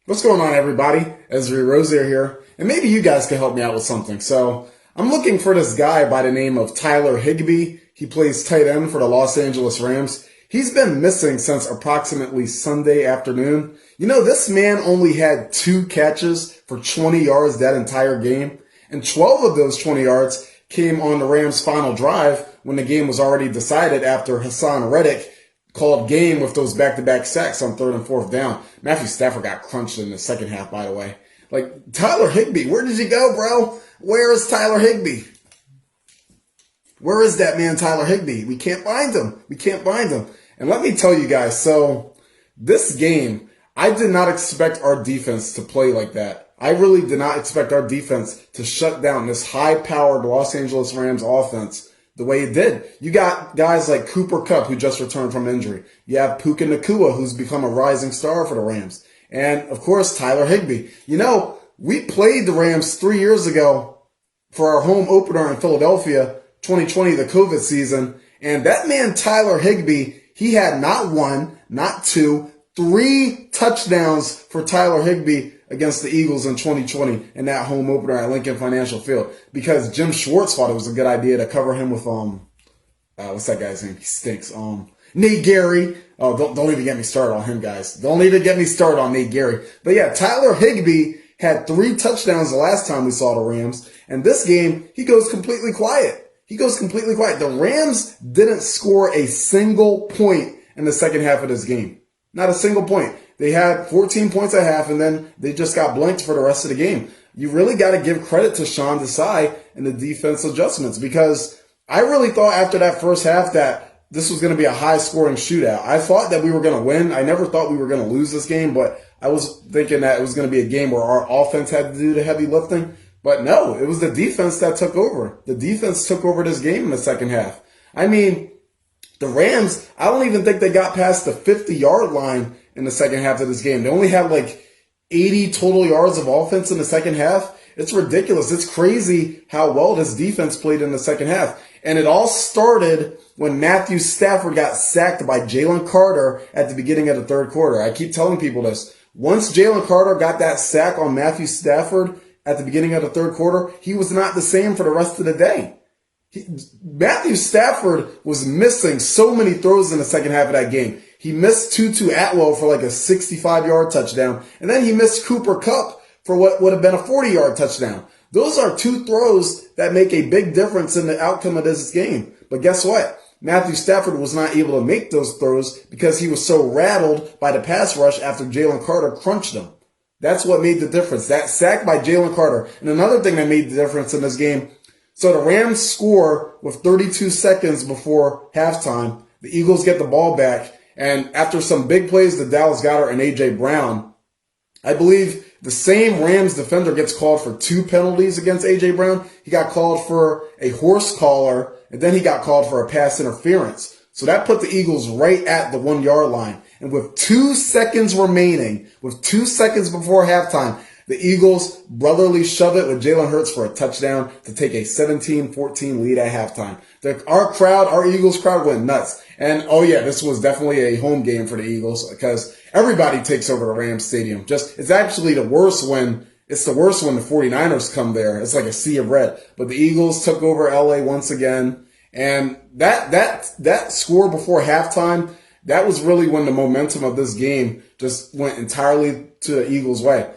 What's going on, everybody? Ezra Rozier here, and maybe you guys can help me out with something. So, I'm looking for this guy by the name of Tyler Higbee. He plays tight end for the Los Angeles Rams. He's been missing since approximately Sunday afternoon. You know, this man only had 2 catches for 20 yards that entire game, and 12 of those 20 yards came on the Rams' final drive when the game was already decided after Hassan Reddick called game with those back-to-back sacks on 3rd and 4th down. Matthew Stafford got crunched in the second half, by the way. Like, Tyler Higbee, where did you go, bro? Where is Tyler Higbee? Where is that man, Tyler Higbee? We can't find him. We can't find him. And let me tell you guys, so this game, I did not expect our defense to play like that. I really did not expect our defense to shut down this high-powered Los Angeles Rams offense the way it did. You got guys like Cooper Kupp, who just returned from injury. You have Puka Nacua, who's become a rising star for the Rams. And, of course, Tyler Higbee. You know, we played the Rams 3 years ago for our home opener in Philadelphia, 2020, the COVID season. And that man, Tyler Higbee, he had not one, not two, 3 touchdowns for Tyler Higbee against the Eagles in 2020 in that home opener at Lincoln Financial Field, because Jim Schwartz thought it was a good idea to cover him with what's that guy's name? He stinks. Nate Gary. Oh, don't even get me started on him, guys. Don't even get me started on Nate Gary. But yeah, Tyler Higbee had 3 touchdowns the last time we saw the Rams, and this game he goes completely quiet. He goes completely quiet. The Rams didn't score a single point in the second half of this game. Not a single point. They had 14 points at half, and then they just got blanked for the rest of the game. You really got to give credit to Sean Desai and the defense adjustments, because I really thought after that first half that this was going to be a high-scoring shootout. I thought that we were going to win. I never thought we were going to lose this game, but I was thinking that it was going to be a game where our offense had to do the heavy lifting. But no, it was the defense that took over. The defense took over this game in the second half. I mean, the Rams, I don't even think they got past the 50-yard line in the second half of this game. They only had like 80 total yards of offense in the second half. It's ridiculous. It's crazy how well this defense played in the second half. And it all started when Matthew Stafford got sacked by Jalen Carter at the beginning of the third quarter. I keep telling people this. Once Jalen Carter got that sack on Matthew Stafford at the beginning of the third quarter, he was not the same for the rest of the day. Matthew Stafford was missing so many throws in the second half of that game. He missed Tutu Atwell for like a 65-yard touchdown, and then he missed Cooper Kupp for what would have been a 40-yard touchdown. Those are 2 throws that make a big difference in the outcome of this game. But guess what? Matthew Stafford was not able to make those throws because he was so rattled by the pass rush after Jalen Carter crunched him. That's what made the difference. That sack by Jalen Carter. And another thing that made the difference in this game, so the Rams score with 32 seconds before halftime. The Eagles get the ball back. And after some big plays to Dallas Goedert and A.J. Brown, I believe the same Rams defender gets called for 2 penalties against A.J. Brown. He got called for a horse collar, and then he got called for a pass interference. So that put the Eagles right at the 1-yard line. And with 2 seconds remaining, with 2 seconds before halftime, the Eagles brotherly shove it with Jalen Hurts for a touchdown to take a 17-14 lead at halftime. Our Eagles crowd went nuts. And, oh yeah, this was definitely a home game for the Eagles because everybody takes over the Rams Stadium. It's actually the worst when the 49ers come there. It's like a sea of red. But the Eagles took over LA once again. And that score before halftime, that was really when the momentum of this game just went entirely to the Eagles' way.